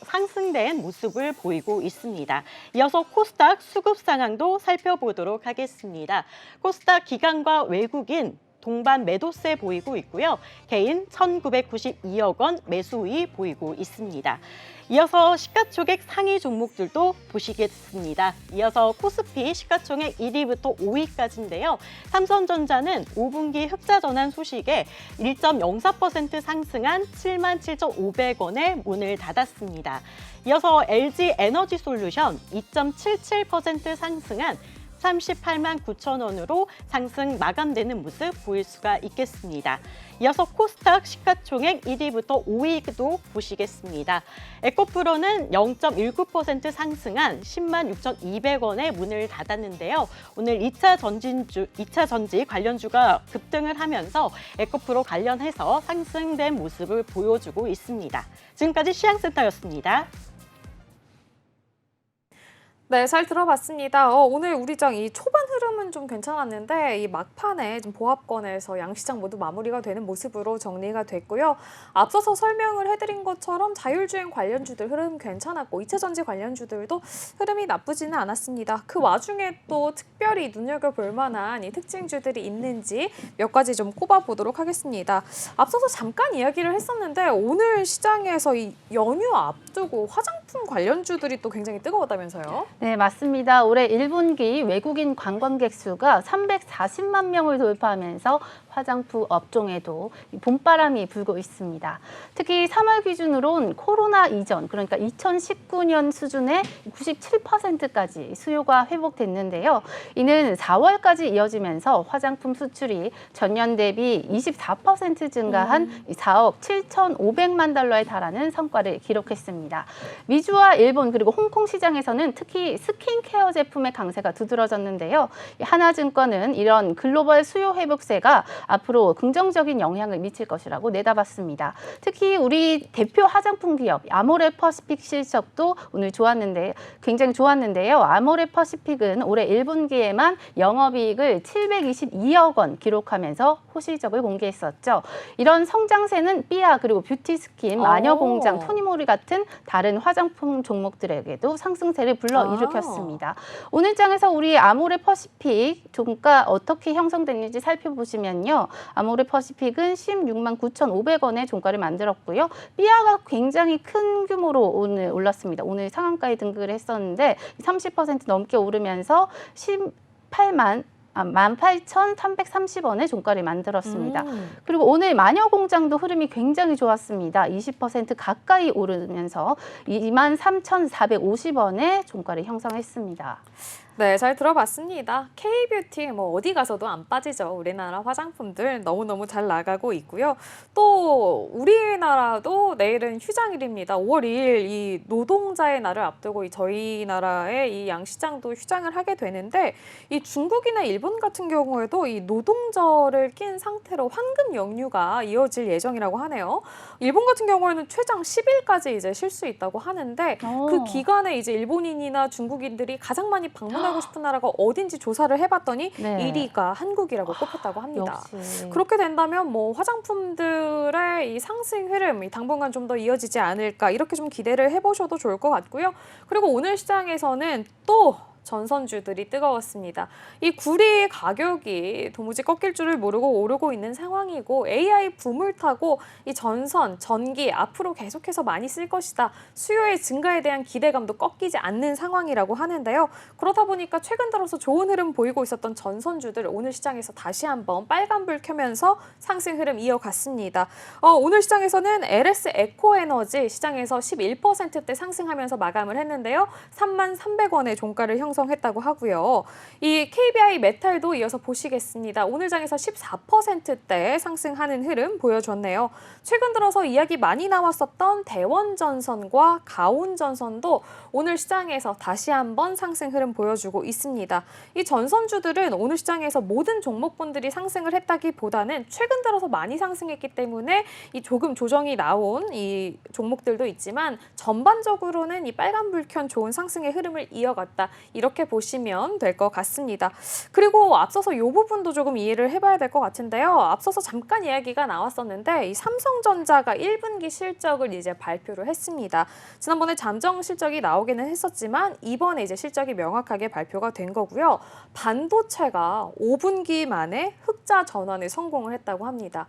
상승된 모습을 보이고 있습니다. 이어서 코스닥 수급 상황도 살펴보도록 하겠습니다. 코스닥 기관과 외국인 동반 매도세 보이고 있고요. 개인 1,992억 원 매수의 보이고 있습니다. 이어서 시가총액 상위 종목들도 보시겠습니다. 이어서 코스피 시가총액 1위부터 5위까지인데요. 삼성전자는 5분기 흑자 전환 소식에 1.04% 상승한 77,500원에 문을 닫았습니다. 이어서 LG 에너지솔루션 2.77% 상승한 38만 9천 원으로 상승 마감되는 모습 보일 수가 있겠습니다. 이어서 코스닥 시가총액 1위부터 5위도 보시겠습니다. 에코프로는 0.19% 상승한 10만 6,200원에 문을 닫았는데요. 오늘 2차 전지 관련주가 급등을 하면서 에코프로 관련해서 상승된 모습을 보여주고 있습니다. 지금까지 시황센터였습니다. 네, 잘 들어봤습니다. 오늘 우리장 이 초반 흐름은 좀 괜찮았는데 이 막판에 좀 보합권에서 양시장 모두 마무리가 되는 모습으로 정리가 됐고요. 앞서서 설명을 해드린 것처럼 자율주행 관련주들 흐름 괜찮았고 2차 전지 관련주들도 흐름이 나쁘지는 않았습니다. 그 와중에 또 특별히 눈여겨볼 만한 이 특징주들이 있는지 몇 가지 좀 꼽아보도록 하겠습니다. 앞서서 잠깐 이야기를 했었는데 오늘 시장에서 이 연휴 앞두고 화장품 관련주들이 또 굉장히 뜨거웠다면서요? 네, 맞습니다. 올해 1분기 외국인 관광객 수가 340만 명을 돌파하면서 화장품 업종에도 봄바람이 불고 있습니다. 특히 3월 기준으로는 코로나 이전, 그러니까 2019년 수준의 97%까지 수요가 회복됐는데요. 이는 4월까지 이어지면서 화장품 수출이 전년 대비 24% 증가한 4억 7,500만 달러에 달하는 성과를 기록했습니다. 미주와 일본 그리고 홍콩 시장에서는 특히 스킨케어 제품의 강세가 두드러졌는데요. 하나증권은 이런 글로벌 수요 회복세가 앞으로 긍정적인 영향을 미칠 것이라고 내다봤습니다. 특히 우리 대표 화장품 기업 아모레퍼시픽 실적도 오늘 굉장히 좋았는데요. 아모레퍼시픽은 올해 1분기에만 영업이익을 722억 원 기록하면서 호실적을 공개했었죠. 이런 성장세는 삐아 그리고 뷰티스킨, 마녀공장, 토니모리 같은 다른 화장품 종목들에게도 상승세를 불러일으켰습니다. 오늘 장에서 우리 아모레퍼시픽 종가 어떻게 형성됐는지 살펴보시면요. 아모레퍼시픽은 16만 9,500원의 종가를 만들었고요. 삐아가 굉장히 큰 규모로 오늘 올랐습니다. 오늘 상한가에 등극을 했었는데 30% 넘게 오르면서 18,330원의 종가를 만들었습니다. 그리고 오늘 마녀공장도 흐름이 굉장히 좋았습니다. 20% 가까이 오르면서 23,450원의 종가를 형성했습니다. 네, 잘 들어봤습니다. K-뷰티 어디 가서도 안 빠지죠. 우리나라 화장품들 너무너무 잘 나가고 있고요. 또 우리나라도 내일은 휴장일입니다. 5월 2일 이 노동자의 날을 앞두고 저희 나라의 이 양시장도 휴장을 하게 되는데 이 중국이나 일본 같은 경우에도 이 노동절을 낀 상태로 황금 연휴가 이어질 예정이라고 하네요. 일본 같은 경우에는 최장 10일까지 이제 쉴 수 있다고 하는데 그 기간에 이제 일본인이나 중국인들이 가장 많이 방문하고 싶은 나라가 어딘지 조사를 해봤더니 1위가 한국이라고 꼽혔다고 합니다. 역시. 그렇게 된다면 화장품들의 이 상승 흐름이 당분간 좀 더 이어지지 않을까 이렇게 좀 기대를 해보셔도 좋을 것 같고요. 그리고 오늘 시장에서는 또 전선주들이 뜨거웠습니다. 이 구리 가격이 도무지 꺾일 줄을 모르고 오르고 있는 상황이고 AI 붐을 타고 이 전선, 전기 앞으로 계속해서 많이 쓸 것이다. 수요의 증가에 대한 기대감도 꺾이지 않는 상황이라고 하는데요. 그러다 보니까 최근 들어서 좋은 흐름 보이고 있었던 전선주들 오늘 시장에서 다시 한번 빨간불 켜면서 상승 흐름 이어갔습니다. 오늘 시장에서는 LS 에코에너지 시장에서 11%대 상승하면서 마감을 했는데요. 33,300원의 종가를 형성했다고 하고요. 이 KBI 메탈도 이어서 보시겠습니다. 오늘 장에서 14%대 상승하는 흐름 보여줬네요. 최근 들어서 이야기 많이 나왔었던 대원전선과 가온전선도 오늘 시장에서 다시 한번 상승 흐름 보여주고 있습니다. 이 전선주들은 오늘 시장에서 모든 종목분들이 상승을 했다기보다는 최근 들어서 많이 상승했기 때문에 이 조금 조정이 나온 이 종목들도 있지만 전반적으로는 이 빨간불 켠 좋은 상승의 흐름을 이어갔다. 이렇게 보시면 될 것 같습니다. 그리고 앞서서 이 부분도 조금 이해를 해봐야 될 것 같은데요. 앞서서 잠깐 이야기가 나왔었는데 이 삼성전자가 1분기 실적을 이제 발표를 했습니다. 지난번에 잠정 실적이 나오기는 했었지만 이번에 이제 실적이 명확하게 발표가 된 거고요. 반도체가 5분기 만에 흑자 전환에 성공을 했다고 합니다.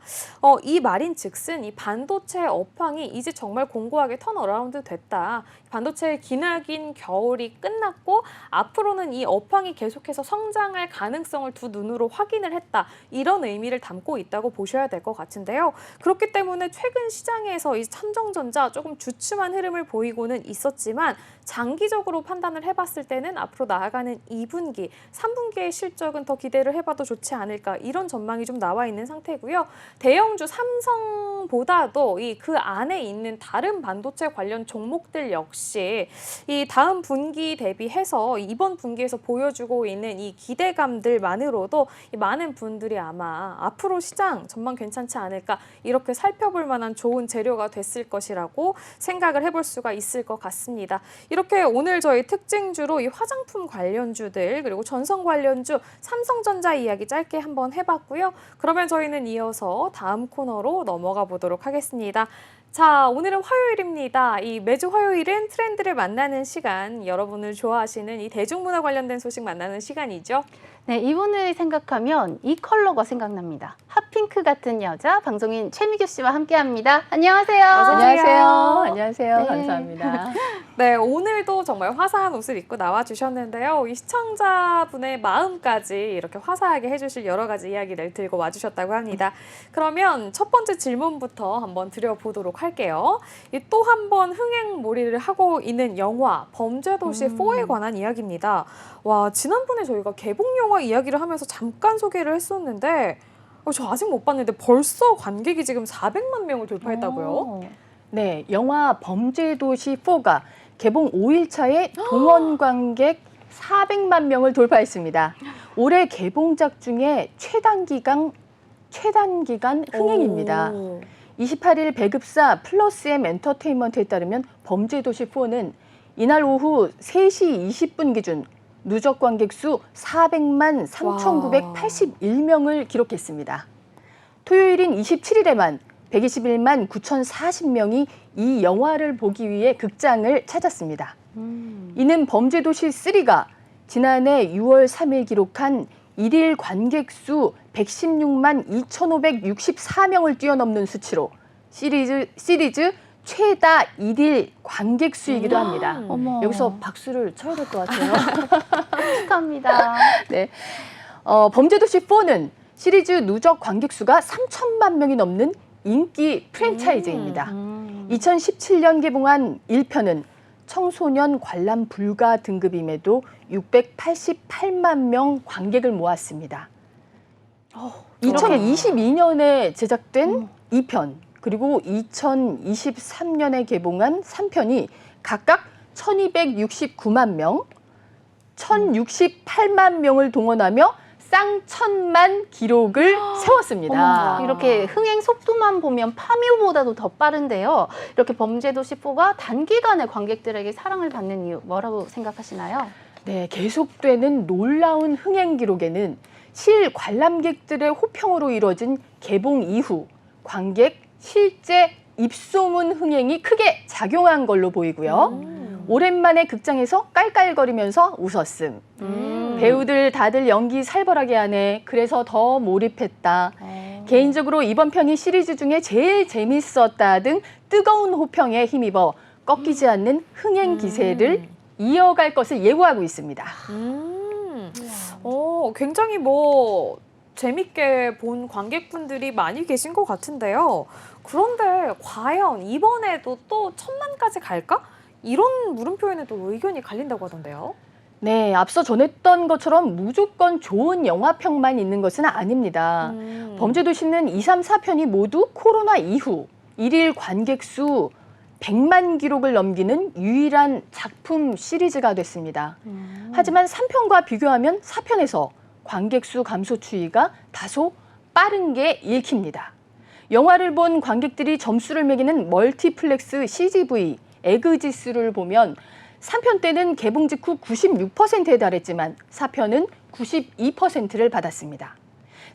이 말인즉슨 이 반도체 업황이 이제 정말 공고하게 턴어라운드 됐다. 반도체의 기나긴 겨울이 끝났고 앞으로는 이 업황이 계속해서 성장할 가능성을 두 눈으로 확인을 했다. 이런 의미를 담고 있다고 보셔야 될 것 같은데요. 그렇기 때문에 최근 시장에서 이 삼성전자 조금 주춤한 흐름을 보이고는 있었지만 장기적으로 판단을 해봤을 때는 앞으로 나아가는 2분기, 3분기의 실적은 더 기대를 해봐도 좋지 않을까 이런 전망이 좀 나와 있는 상태고요. 대형주 삼성보다도 이 그 안에 있는 다른 반도체 관련 종목들 역시 이 다음 분기 대비해서 이번 분기에서 보여주고 있는 이 기대감들만으로도 이 많은 분들이 아마 앞으로 시장 전망 괜찮지 않을까 이렇게 살펴볼 만한 좋은 재료가 됐을 것이라고 생각을 해볼 수가 있을 것 같습니다. 이렇게 오늘 저희 특징주로 이 화장품 관련주들 그리고 전선 관련주 삼성전자 이야기 짧게 한번 해봤고요. 그러면 저희는 이어서 다음 코너로 넘어가 보도록 하겠습니다. 자, 오늘은 화요일입니다. 이 매주 화요일은 트렌드를 만나는 시간, 여러분을 좋아하시는 이 대중문화 관련된 소식 만나는 시간이죠. 네, 이분을 생각하면 이 컬러가 생각납니다. 핫핑크 같은 여자 방송인 최미규 씨와 함께합니다. 안녕하세요. 안녕하세요. 안녕하세요. 네. 감사합니다. 네, 오늘도 정말 화사한 옷을 입고 나와주셨는데요. 이 시청자분의 마음까지 이렇게 화사하게 해주실 여러 가지 이야기를 들고 와주셨다고 합니다. 그러면 첫 번째 질문부터 한번 드려보도록 할게요. 또 한 번 흥행몰이를 하고 있는 영화 범죄도시 4에 관한 이야기입니다. 와, 지난번에 저희가 개봉 영화 이야기를 하면서 잠깐 소개를 했었는데 저 아직 못 봤는데 벌써 관객이 지금 400만 명을 돌파했다고요? 네, 영화 범죄도시 4가 개봉 5일차에 동원 관객 400만 명을 돌파했습니다. 올해 개봉작 중에 최단기간 흥행입니다. 오. 28일 배급사 플러스엠 엔터테인먼트에 따르면 범죄도시 4는 이날 오후 3시 20분 기준 누적 관객 수 400만 3,981명을 기록했습니다. 토요일인 27일에만 121만 9,040명이 이 영화를 보기 위해 극장을 찾았습니다. 이는 범죄도시 3가 지난해 6월 3일 기록한 일일 관객 수 116만 2,564명을 뛰어넘는 수치로 시리즈 최다 일일 관객 수이기도 합니다. 어머. 여기서 박수를 쳐야 될 것 같아요. 축하합니다. 네. 범죄도시 4는 시리즈 누적 관객 수가 3천만 명이 넘는 인기 프랜차이즈입니다. 2017년 개봉한 1편은 청소년 관람 불가 등급임에도 688만 명 관객을 모았습니다. 2022년에 제작된 2편 그리고 2023년에 개봉한 3편이 각각 1,269만 명, 1,068만 명을 동원하며 쌍천만 기록을 세웠습니다. 어머, 이렇게 흥행 속도만 보면 파묘보다도 더 빠른데요. 이렇게 범죄도시 4가 단기간에 관객들에게 사랑을 받는 이유 뭐라고 생각하시나요? 네, 계속되는 놀라운 흥행 기록에는 실 관람객들의 호평으로 이뤄진 개봉 이후 관객 실제 입소문 흥행이 크게 작용한 걸로 보이고요. 오랜만에 극장에서 깔깔거리면서 웃었음. 배우들 다들 연기 살벌하게 하네. 그래서 더 몰입했다. 개인적으로 이번 편이 시리즈 중에 제일 재밌었다 등 뜨거운 호평에 힘입어 꺾이지 않는 흥행 기세를 이어갈 것을 예고하고 있습니다. 굉장히 재밌게 본 관객분들이 많이 계신 것 같은데요. 그런데 과연 이번에도 또 1000만까지 갈까? 이런 물음표에는 의견이 갈린다고 하던데요. 네, 앞서 전했던 것처럼 무조건 좋은 영화평만 있는 것은 아닙니다. 범죄도시는 2, 3, 4편이 모두 코로나 이후 일일 관객 수 100만 기록을 넘기는 유일한 작품 시리즈가 됐습니다. 하지만 3편과 비교하면 4편에서 관객 수 감소 추이가 다소 빠른 게 읽힙니다. 영화를 본 관객들이 점수를 매기는 멀티플렉스 CGV 에그지수를 보면 3편 때는 개봉 직후 96%에 달했지만 4편은 92%를 받았습니다.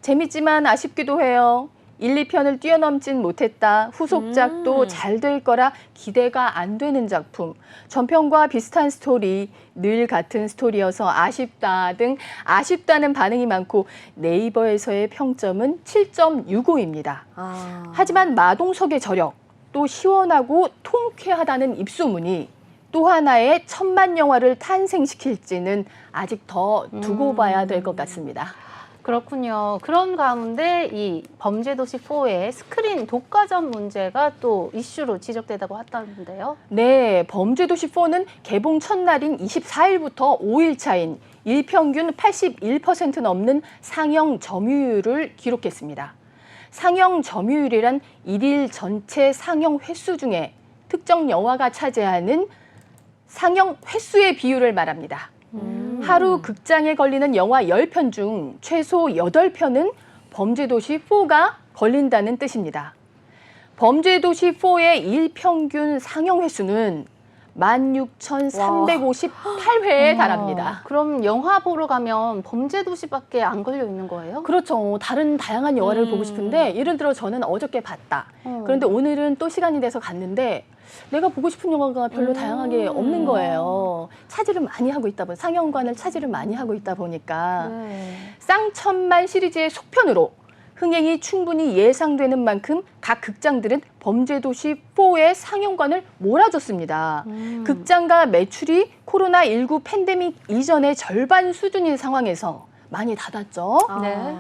재밌지만 아쉽기도 해요. 1, 2편을 뛰어넘진 못했다. 후속작도 잘 될 거라 기대가 안 되는 작품. 전편과 비슷한 스토리, 늘 같은 스토리여서 아쉽다 등 아쉽다는 반응이 많고 네이버에서의 평점은 7.65입니다. 하지만 마동석의 저력, 또 시원하고 통쾌하다는 입소문이 또 하나의 1000만 영화를 탄생시킬지는 아직 더 두고 봐야 될 것 같습니다. 그렇군요. 그런 가운데 이 범죄도시 4의 스크린 독과점 문제가 또 이슈로 지적되다고 하다는데요. 네, 범죄도시 4는 개봉 첫날인 24일부터 5일 차인 일평균 81% 넘는 상영 점유율을 기록했습니다. 상영 점유율이란 일일 전체 상영 횟수 중에 특정 영화가 차지하는 상영 횟수의 비율을 말합니다. 하루 극장에 걸리는 영화 10편 중 최소 8편은 범죄도시 4가 걸린다는 뜻입니다. 범죄도시 4의 일평균 상영 횟수는 16,358회에 달합니다. 그럼 영화 보러 가면 범죄도시밖에 안 걸려 있는 거예요? 그렇죠. 다른 다양한 영화를 보고 싶은데 예를 들어 저는 어저께 봤다. 그런데 오늘은 또 시간이 돼서 갔는데 내가 보고 싶은 영화가 별로 다양하게 없는 거예요. 차지를 많이 하고 있다 보니 상영관을 차지를 많이 하고 있다 보니까 쌍천만 시리즈의 속편으로 흥행이 충분히 예상되는 만큼 각 극장들은 범죄도시 4의 상영관을 몰아줬습니다. 극장과 매출이 코로나19 팬데믹 이전의 절반 수준인 상황에서 많이 닫았죠. 네.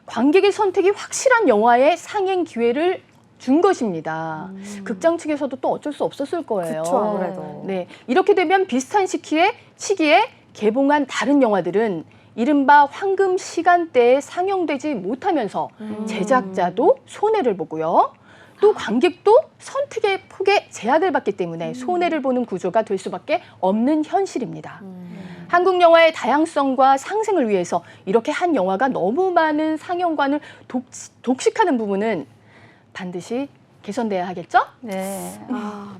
관객의 선택이 확실한 영화의 상映 기회를 준 것입니다. 극장 측에서도 또 어쩔 수 없었을 거예요. 그렇죠, 아무래도. 네, 이렇게 되면 비슷한 시기에 개봉한 다른 영화들은 이른바 황금 시간대에 상영되지 못하면서 제작자도 손해를 보고요. 또 관객도 선택의 폭에 제약을 받기 때문에 손해를 보는 구조가 될 수밖에 없는 현실입니다. 한국 영화의 다양성과 상생을 위해서 이렇게 한 영화가 너무 많은 상영관을 독식하는 부분은 반드시 개선돼야 하겠죠? 네.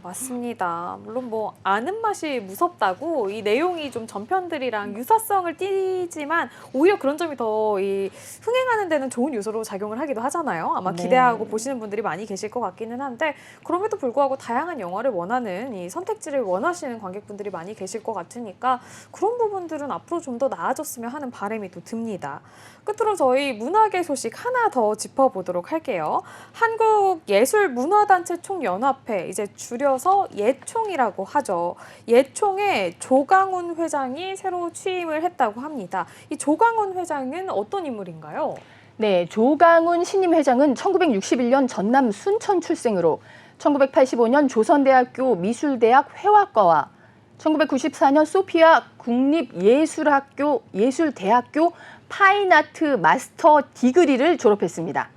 맞습니다. 물론 아는 맛이 무섭다고 이 내용이 좀 전편들이랑 유사성을 띠지만 오히려 그런 점이 더 흥행하는 데는 좋은 요소로 작용을 하기도 하잖아요. 아마 네. 기대하고 보시는 분들이 많이 계실 것 같기는 한데 그럼에도 불구하고 다양한 영화를 원하는 이 선택지를 원하시는 관객분들이 많이 계실 것 같으니까 그런 부분들은 앞으로 좀 더 나아졌으면 하는 바람이 또 듭니다. 끝으로 저희 문화계 소식 하나 더 짚어보도록 할게요. 한국예술문화단체 총연합회, 이제 줄여서 예총이라고 하죠. 예총에 조강훈 회장이 새로 취임을 했다고 합니다. 이 조강훈 회장은 어떤 인물인가요? 네, 조강훈 신임 회장은 1961년 전남 순천 출생으로 1985년 조선대학교 미술대학 회화과와 1994년 소피아 국립예술학교 예술대학교 파인아트 마스터 디그리를 졸업했습니다.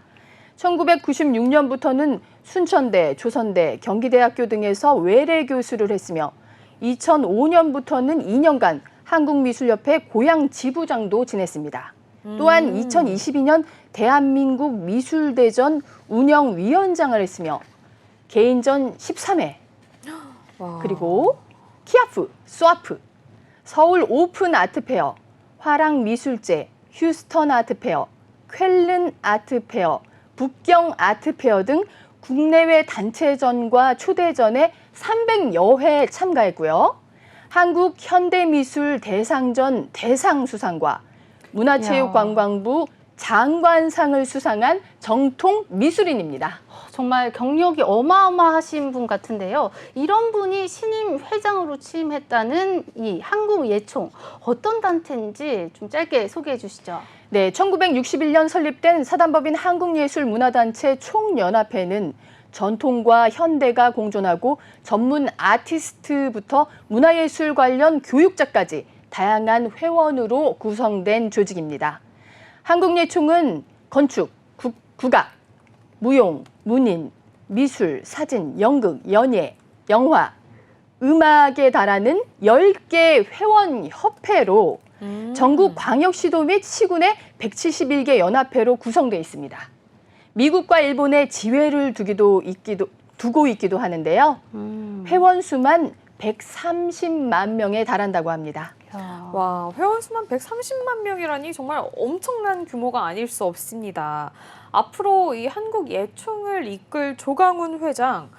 1996년부터는 순천대, 조선대, 경기대학교 등에서 외래 교수를 했으며 2005년부터는 2년간 한국미술협회 고양 지부장도 지냈습니다. 또한 2022년 대한민국 미술대전 운영위원장을 했으며 개인전 13회, 그리고 키아프, 스와프, 서울 오픈 아트페어, 화랑미술제, 휴스턴 아트페어, 쾰른 아트페어, 북경 아트페어 등 국내외 단체전과 초대전에 300여 회 참가했고요. 한국 현대미술 대상전 대상 수상과 문화체육관광부 장관상을 수상한 정통 미술인입니다. 정말 경력이 어마어마하신 분 같은데요. 이런 분이 신임 회장으로 취임했다는 이 한국예총, 어떤 단체인지 좀 짧게 소개해 주시죠. 네, 1961년 설립된 사단법인 한국예술문화단체 총연합회는 전통과 현대가 공존하고 전문 아티스트부터 문화예술 관련 교육자까지 다양한 회원으로 구성된 조직입니다. 한국예총은 건축, 국악, 무용, 문인, 미술, 사진, 연극, 연예, 영화, 음악에 달하는 10개 회원협회로 전국 광역시도 및 시군의 171개 연합회로 구성되어 있습니다. 미국과 일본에 지회를 두고 있기도 하는데요. 회원 수만 130만 명에 달한다고 합니다. 와, 회원 수만 130만 명이라니 정말 엄청난 규모가 아닐 수 없습니다. 앞으로 이 한국예총을 이끌 조강훈 회장,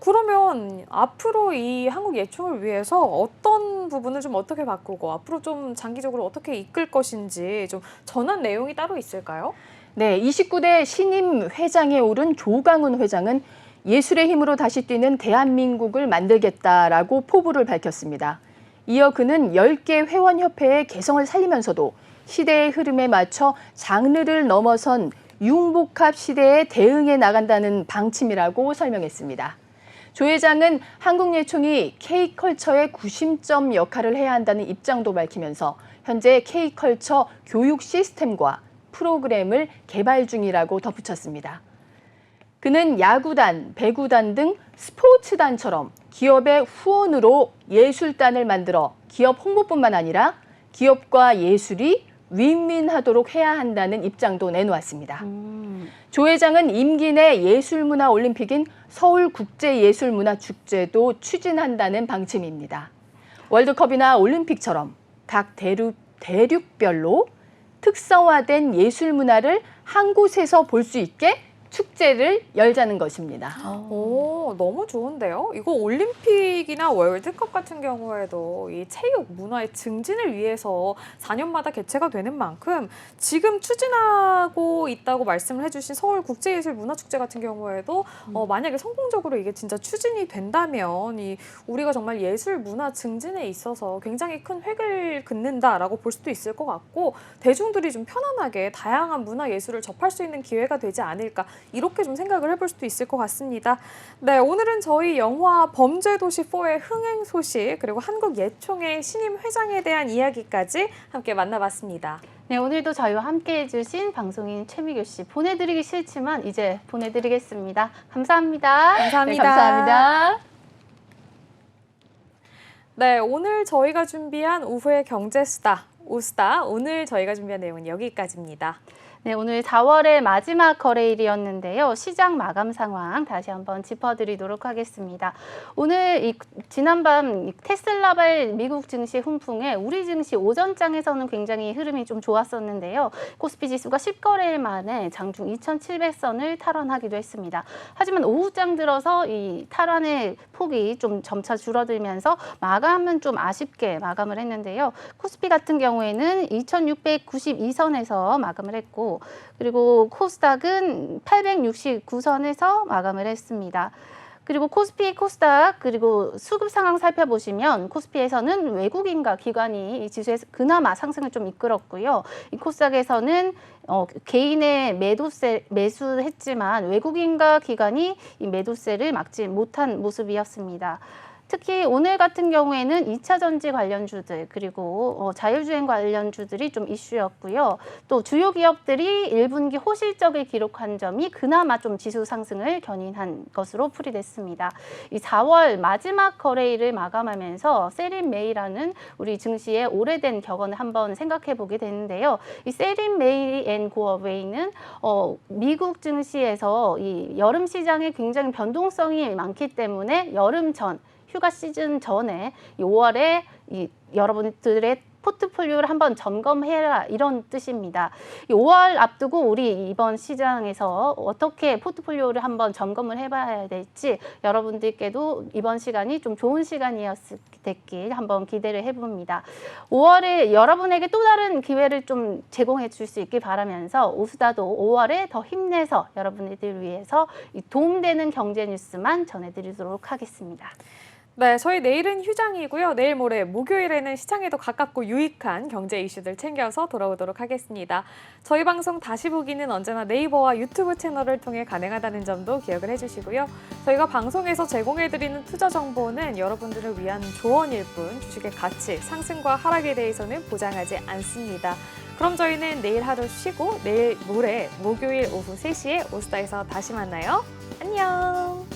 그러면 앞으로 이 한국예총을 위해서 어떤 부분을 좀 어떻게 바꾸고 앞으로 좀 장기적으로 어떻게 이끌 것인지 좀 전한 내용이 따로 있을까요? 네, 29대 신임 회장에 오른 조강훈 회장은 예술의 힘으로 다시 뛰는 대한민국을 만들겠다라고 포부를 밝혔습니다. 이어 그는 10개 회원협회의 개성을 살리면서도 시대의 흐름에 맞춰 장르를 넘어선 융복합 시대에 대응해 나간다는 방침이라고 설명했습니다. 조 회장은 한국예총이 K컬처의 구심점 역할을 해야 한다는 입장도 밝히면서 현재 K컬처 교육 시스템과 프로그램을 개발 중이라고 덧붙였습니다. 그는 야구단, 배구단 등 스포츠단처럼 기업의 후원으로 예술단을 만들어 기업 홍보뿐만 아니라 기업과 예술이 윈윈하도록 해야 한다는 입장도 내놓았습니다. 조 회장은 임기 내 예술문화올림픽인 서울국제예술문화축제도 추진한다는 방침입니다. 월드컵이나 올림픽처럼 각 대륙별로 특성화된 예술문화를 한 곳에서 볼 수 있게 축제를 열자는 것입니다. 오, 너무 좋은데요? 이거 올림픽이나 월드컵 같은 경우에도 이 체육 문화의 증진을 위해서 4년마다 개최가 되는 만큼 지금 추진하고 있다고 말씀을 해주신 서울국제예술문화축제 같은 경우에도 만약에 성공적으로 이게 진짜 추진이 된다면 우리가 정말 예술 문화 증진에 있어서 굉장히 큰 획을 긋는다라고 볼 수도 있을 것 같고 대중들이 좀 편안하게 다양한 문화 예술을 접할 수 있는 기회가 되지 않을까 이렇게 좀 생각을 해볼 수도 있을 것 같습니다. 네, 오늘은 저희 영화 범죄도시4의 흥행 소식 그리고 한국예총의 신임 회장에 대한 이야기까지 함께 만나봤습니다. 네, 오늘도 저희와 함께 해주신 방송인 최미교 씨 보내드리기 싫지만 이제 보내드리겠습니다. 감사합니다. 감사합니다. 네, 감사합니다. 네, 오늘 저희가 준비한 오후의 경제수다, 오수다, 오늘 저희가 준비한 내용은 여기까지입니다. 네, 오늘 4월의 마지막 거래일이었는데요. 시장 마감 상황 다시 한번 짚어드리도록 하겠습니다. 오늘 지난밤 테슬라발 미국 증시 훈풍에 우리 증시 오전장에서는 굉장히 흐름이 좀 좋았었는데요. 코스피 지수가 10거래일 만에 장중 2,700선을 탈환하기도 했습니다. 하지만 오후장 들어서 이 탈환의 폭이 좀 점차 줄어들면서 마감은 좀 아쉽게 마감을 했는데요. 코스피 같은 경우에는 2,692선에서 마감을 했고 그리고 코스닥은 869선에서 마감을 했습니다. 그리고 코스피, 코스닥 그리고 수급 상황 살펴보시면 코스피에서는 외국인과 기관이 이 지수에서 그나마 상승을 좀 이끌었고요. 이 코스닥에서는 개인의 매수했지만 외국인과 기관이 이 매도세를 막지 못한 모습이었습니다. 특히 오늘 같은 경우에는 2차 전지 관련주들 그리고 자율주행 관련주들이 좀 이슈였고요. 또 주요 기업들이 1분기 호실적을 기록한 점이 그나마 좀 지수 상승을 견인한 것으로 풀이됐습니다. 이 4월 마지막 거래일을 마감하면서 세린 메이라는 우리 증시의 오래된 격언을 한번 생각해 보게 되는데요. 이 세린 메이 앤 고어웨이는 미국 증시에서 이 여름 시장에 굉장히 변동성이 많기 때문에 여름 전 휴가 시즌 전에 5월에 여러분들의 포트폴리오를 한번 점검해라 이런 뜻입니다. 5월 앞두고 우리 이번 시장에서 어떻게 포트폴리오를 한번 점검을 해봐야 될지 여러분들께도 이번 시간이 좀 좋은 시간이었길 한번 기대를 해봅니다. 5월에 여러분에게 또 다른 기회를 좀 제공해 줄 수 있길 바라면서 오수다도 5월에 더 힘내서 여러분들 위해서 도움되는 경제 뉴스만 전해드리도록 하겠습니다. 네, 저희 내일은 휴장이고요. 내일 모레 목요일에는 시장에도 가깝고 유익한 경제 이슈들 챙겨서 돌아오도록 하겠습니다. 저희 방송 다시 보기는 언제나 네이버와 유튜브 채널을 통해 가능하다는 점도 기억을 해주시고요. 저희가 방송에서 제공해드리는 투자 정보는 여러분들을 위한 조언일 뿐 주식의 가치, 상승과 하락에 대해서는 보장하지 않습니다. 그럼 저희는 내일 하루 쉬고 내일 모레 목요일 오후 3시에 오수다에서 다시 만나요. 안녕!